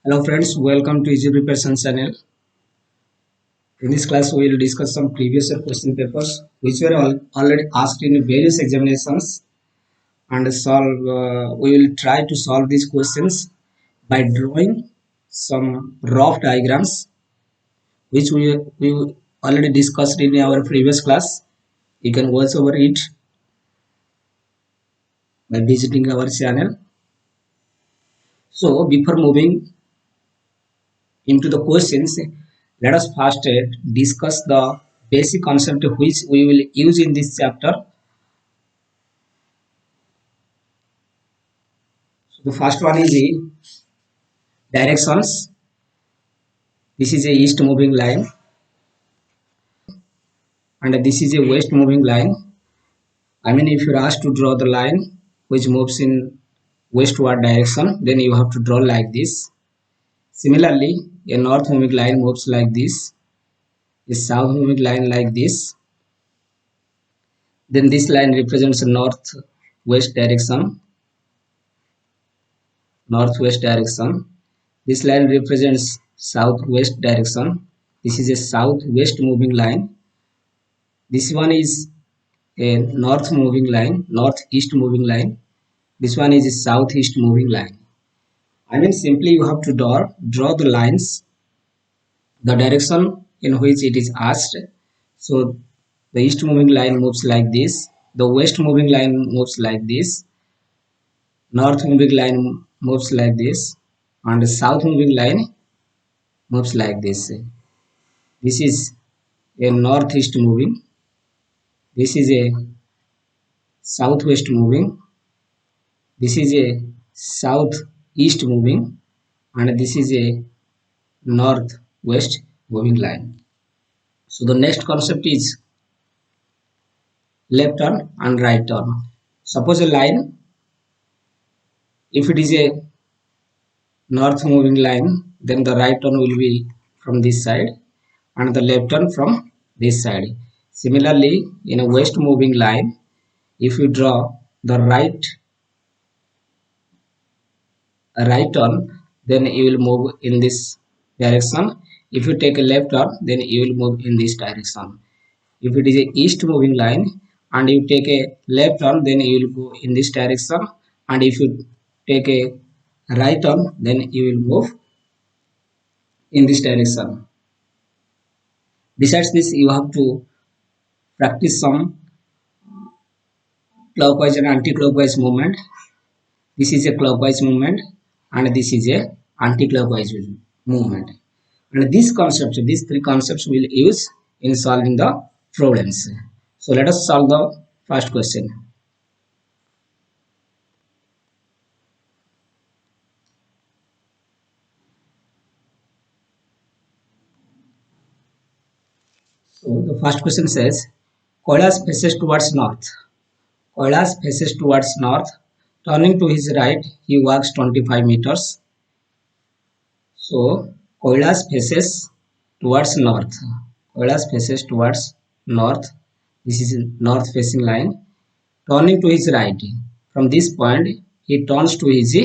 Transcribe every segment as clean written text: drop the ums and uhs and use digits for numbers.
Hello friends, welcome to Easy Preparation channel. In this class, we will discuss some previous year question papers which were already asked in various examinations and solve. We will try to solve these questions by drawing some rough diagrams which we already discussed in our previous class. You can watch over it by visiting our channel. So before moving into the questions, let us first discuss the basic concept which we will use in this chapter. So the first one is the directions. This is a east moving line and this is a west moving line. I mean, if you are asked to draw the line which moves in westward direction, then you have to draw like this. Similarly, a north moving line moves like this, a south moving line like this. Then this line represents northwest direction, northwest direction. This line represents southwest direction. This is a southwest moving line. This one is a north moving line, northeast moving line. This one is a southeast moving line. I mean, simply you have to draw the lines, the direction in which it is asked. So the east moving line moves like this, the west moving line moves like this, north moving line moves like this, and the south moving line moves like this. This is a northeast moving, this is a southwest moving, this is a southeast moving, and this is a northwest moving line. So the next concept is left turn and right turn. Suppose a line, if it is a north moving line, then the right turn will be from this side and the left turn from this side. Similarly, in a west moving line, if you draw the right turn, then you will move in this direction. If you take a left turn, then you will move in this direction. If it is a east moving line and you take a left turn, then you will go in this direction, and if you take a right turn, then you will move in this direction. Besides this, you have to practice some clockwise and anti-clockwise movement. This is a clockwise movement and this is a anti-clockwise movement. And these three concepts we will use in solving the problems. So let us solve the first question. So the first question says, Kailash faces towards north. Kailash faces towards north. Turning to his right, he walks 25 meters. So Kailash faces towards north. Kailash faces towards north. This is a north facing line. Turning to his right. From this point, he turns to his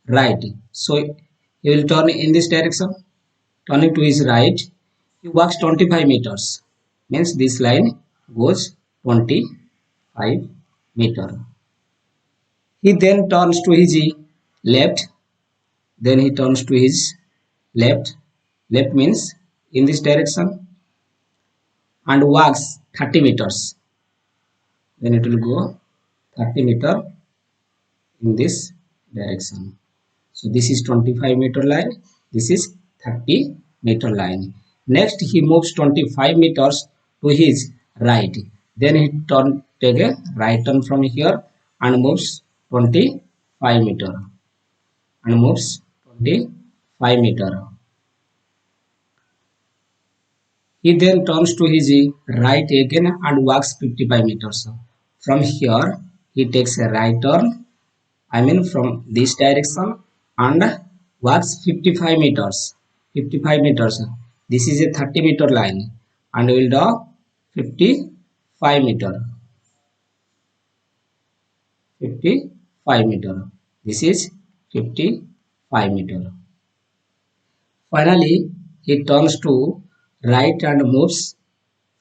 right. So he will turn in this direction. Turning to his right, he walks 25 meters. Means this line goes 25 meter. He then turns to his left. Then he turns to his left. Left means in this direction and walks 30 meters. Then it will go 30 meter in this direction. So this is 25-meter line. This is 30-meter line. Next he moves 25 meters to his right. Then he take a right turn from here and moves 25 meter and moves 25 meter. He then turns to his right again and walks 55 meters. From here he takes a right turn, I mean from this direction, and walks 55 meters. 55 meters. This is a 30-meter line and we will draw 55 meter. 55 meter. This is 55 meter. Finally, he turns to right and moves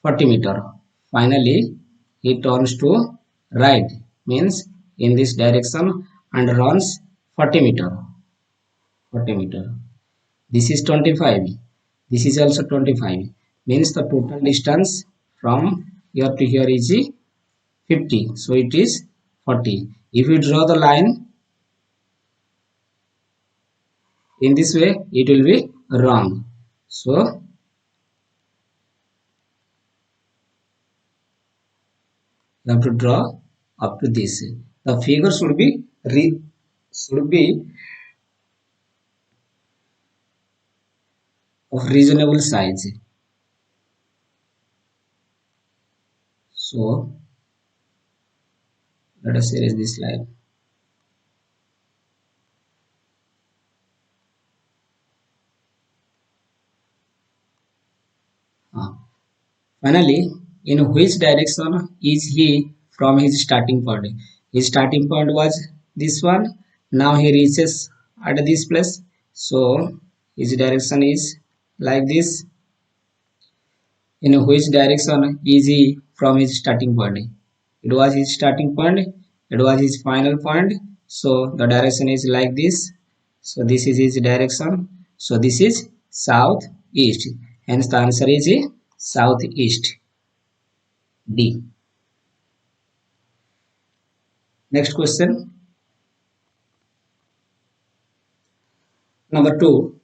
40 meter. Finally, he turns to right, means in this direction, and runs 40 meter. 40 meter. This is 25. This is also 25. Means the total distance from here to here is 50. So it is 40. If you draw the line in this way, it will be wrong. So you have to draw up to this. The figure should be of reasonable size. So let us erase this line. Finally, in which direction is he from his starting point? His starting point was this one. Now he reaches at this place. So his direction is like this. In which direction is he from his starting point? It was his starting point. It was his final point. So the direction is like this. So this is his direction. So this is southeast. Hence the answer is southeast. D. Next question. Number 2.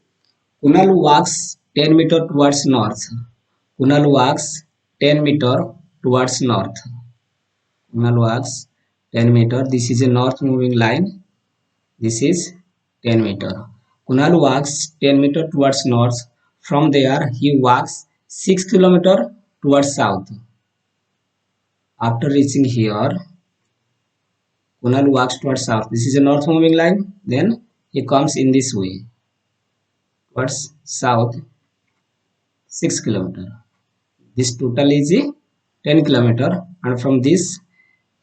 Kunal walks 10 meter towards north. Kunal walks 10 meter towards north. Kunal walks 10 meter. This is a north moving line. This is 10 meter. Kunal walks 10 meter towards north. From there, he walks 6 kilometer towards south. After reaching here, Kunal walks towards south. This is a north moving line. Then he comes in this way towards south 6 kilometer. This total is 10 kilometer, and from this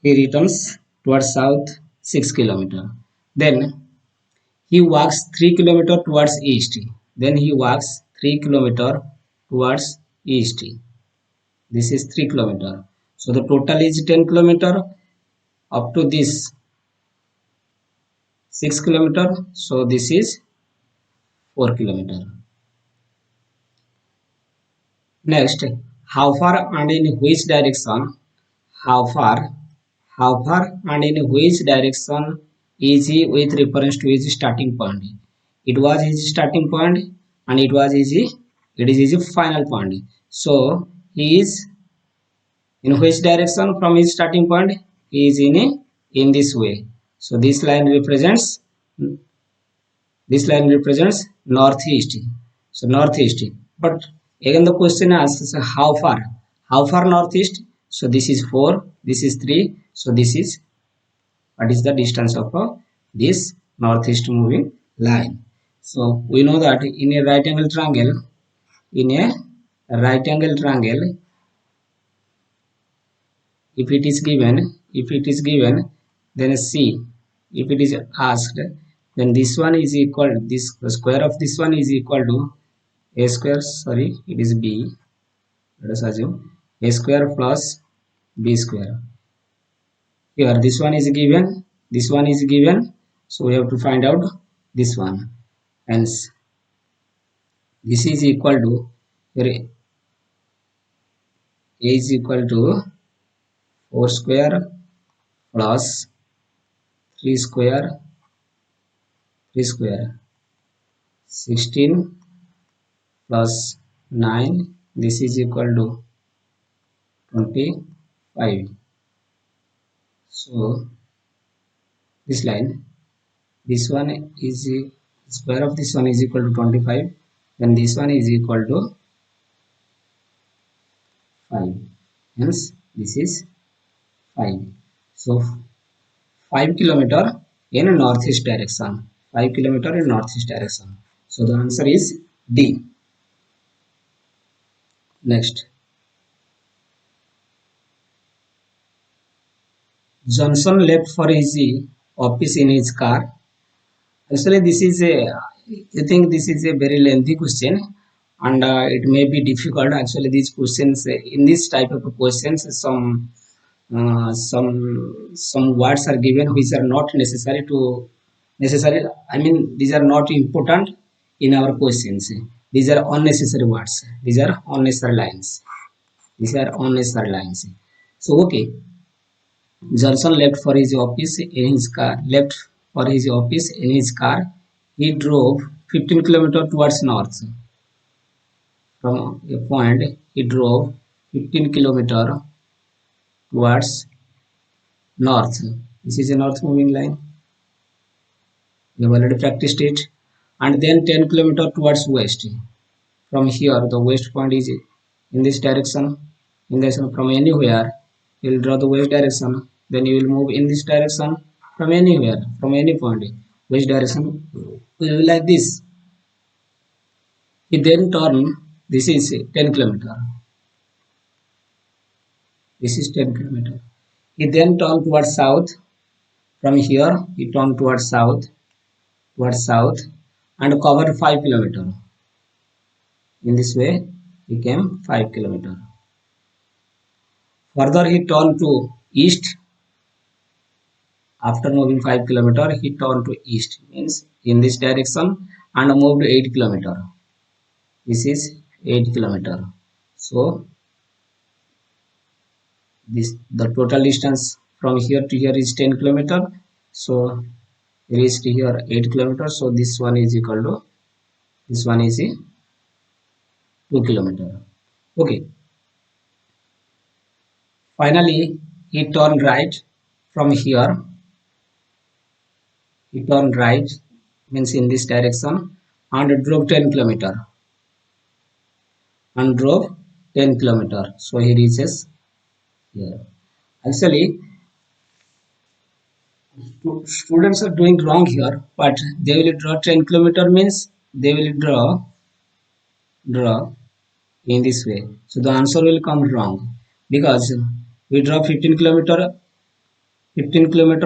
he returns towards south 6 kilometer. Then he walks 3 kilometer towards east. Then he walks 3 kilometer towards east. This is 3 kilometer. So the total is 10 kilometer up to this 6 kilometer. So this is 4 kilometer. Next, how far and in which direction? How far? How far and in which direction is he with reference to his starting point? It was his starting point and it is his final point. So he is in which direction from his starting point? He is in this way. So this line represents northeast. So northeast. But again the question asks how far? How far northeast? So this is 4, this is 3. So this is what is the distance of this northeast moving line. So we know that in a right angle triangle, in a right angle triangle, if it is given, then C. If it is asked, then this one is equal, this the square of this one is equal to a square, sorry, it is b, let us assume a square plus b square. Here this one is given, this one is given, so we have to find out this one. Hence this is equal to, here a is equal to 4 square plus 3 square 3 square 16 plus 9, this is equal to 25. So this line, this one is square of this one is equal to 25, then this one is equal to 5, hence this is 5. So 5 kilometer in northeast direction, 5 kilometer in northeast direction. So the answer is D. Next, Johnson left for his office in his car. Actually, this is a you think this is a very lengthy question, and it may be difficult. Actually, these questions, in this type of questions, some words are given which are not necessary. I mean, these are not important in our questions. These are unnecessary words. These are unnecessary lines. These are unnecessary lines. So okay, Johnson left for his office in his car. Left for his office in his car. He drove 15 kilometers towards north. From a point, he drove 15 kilometers towards north. This is a north moving line. We have already practiced it. And then 10 kilometers towards west. From here, the west point is in this direction. In this from anywhere, you will draw the west direction. Then you will move in this direction from anywhere, from any point. West direction will be like this. He then turn. This is 10 kilometer. This is 10 kilometer. He then turn towards south. From here, he turned towards south, and covered 5 kilometer. In this way, he came 5 kilometer. Further, he turned to east. After moving 5 kilometer, he turned to east, means in this direction, and moved 8 kilometer. This is 8 kilometer. So this the total distance from here to here is 10 kilometer. So reached here 8 kilometers. So this one is equal to this one is 2 kilometer. Okay. Finally, he turned right from here. He turned right, means in this direction, and drove 10 kilometer. And drove 10 kilometer. So he reaches here. Actually, students are doing wrong here, but they will draw 10 kilometer means they will draw in this way. So the answer will come wrong because we draw 15 kilometer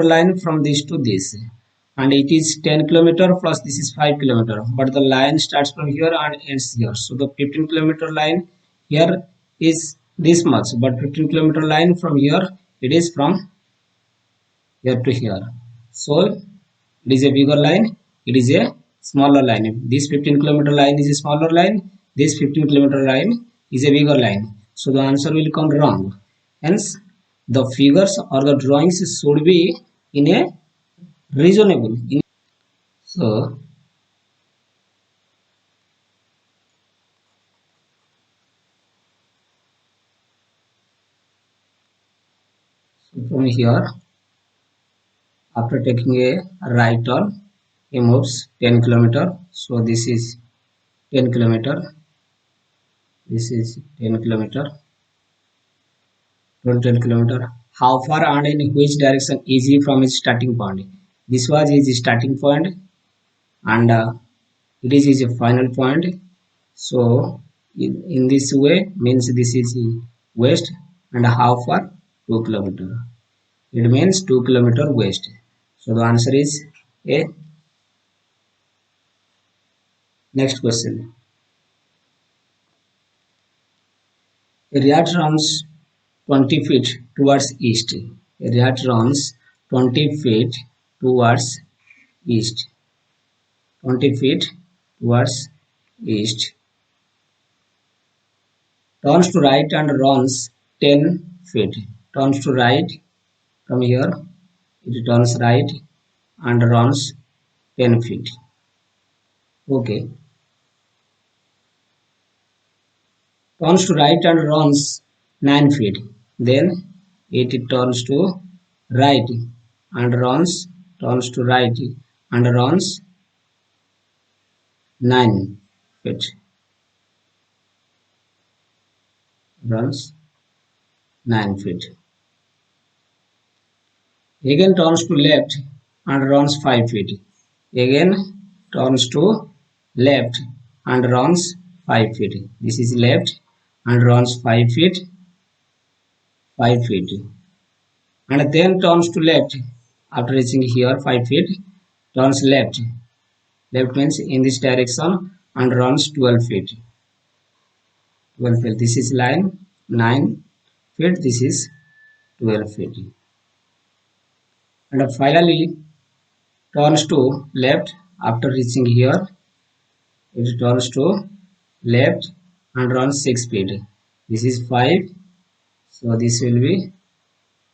line from this to this, and it is 10 kilometer plus this is 5 kilometer, but the line starts from here and ends here. So the 15 kilometer line here is this much, but 15 kilometer line from here, it is from here to here. So it is a bigger line, it is a smaller line. This 15 kilometer line is a smaller line, this 15 kilometer line is a bigger line. So the answer will come wrong. Hence the figures or the drawings should be in a reasonable. So from here, after taking a right turn, he moves 10 kilometer. So this is 10 kilometer, this is 10 kilometer, 10 kilometer. How far and in which direction is he from his starting point? This was his starting point, and it is his final point. So in this way means this is west, and how far? 2 kilometer. It means 2 kilometer west. So the answer is A. Next question. A rat runs 20 feet towards east. A rat runs 20 feet towards east. 20 feet towards east. Turns to right and runs 10 feet. Turns to right from here. It turns right and runs 10 feet. Okay. Turns to right and runs 9 feet. Then it turns to right and turns to right and runs 9 feet. Runs 9 feet. Again turns to left and runs 5 feet. Again turns to left and runs 5 feet. This is left and runs 5 feet, 5 feet. And then turns to left after reaching here 5 feet, turns left Left means in this direction and runs 12 feet. 12 feet. This is line 9 feet. This is 12 feet. And finally turns to left after reaching here. It turns to left and runs 6 feet. This is 5. So this will be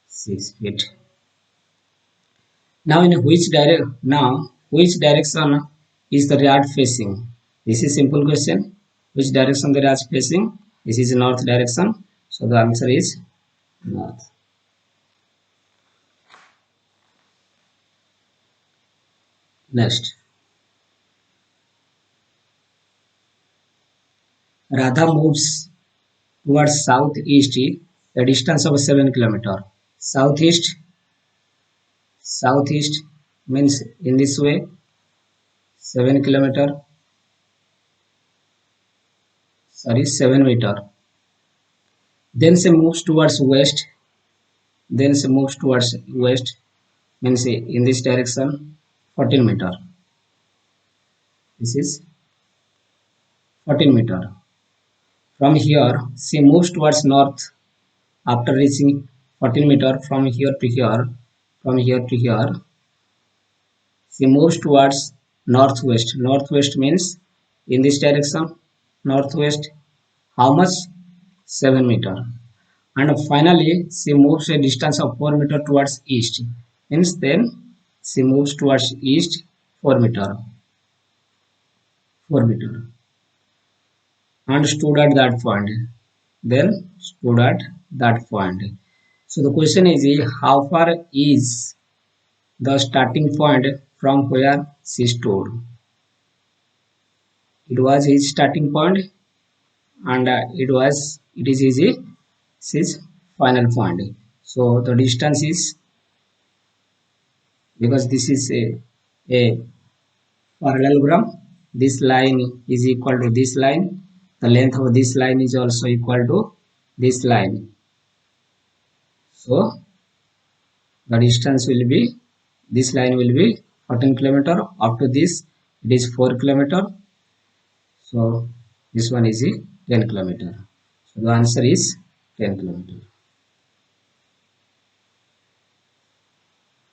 6 feet. Now which direction is the rat facing? This is simple question. Which direction the rat facing? This is north direction. So the answer is north. Next. Radha moves towards southeast a distance of 7 km. Southeast means in this way 7 km, sorry 7 meter. Then she moves towards west. Means in this direction 14 meter. This is 14 meter. From here she moves towards north after reaching 14 meter. From here to here she moves towards northwest. Northwest means in this direction northwest. How much? 7 meter. And finally she moves a distance of 4 meter towards east. Means then she moves towards east 4 meter. 4 meter. And stood at that point. Then stood at that point. So the question is how far is the starting point from where she stood? It was his starting point and it is his final point. So the distance is, because this is a parallelogram, this line is equal to this line, the length of this line is also equal to this line. So the distance will be, this line will be 14 km. Up to this it is 4 km. So this one is 10 km. So the answer is 10 km.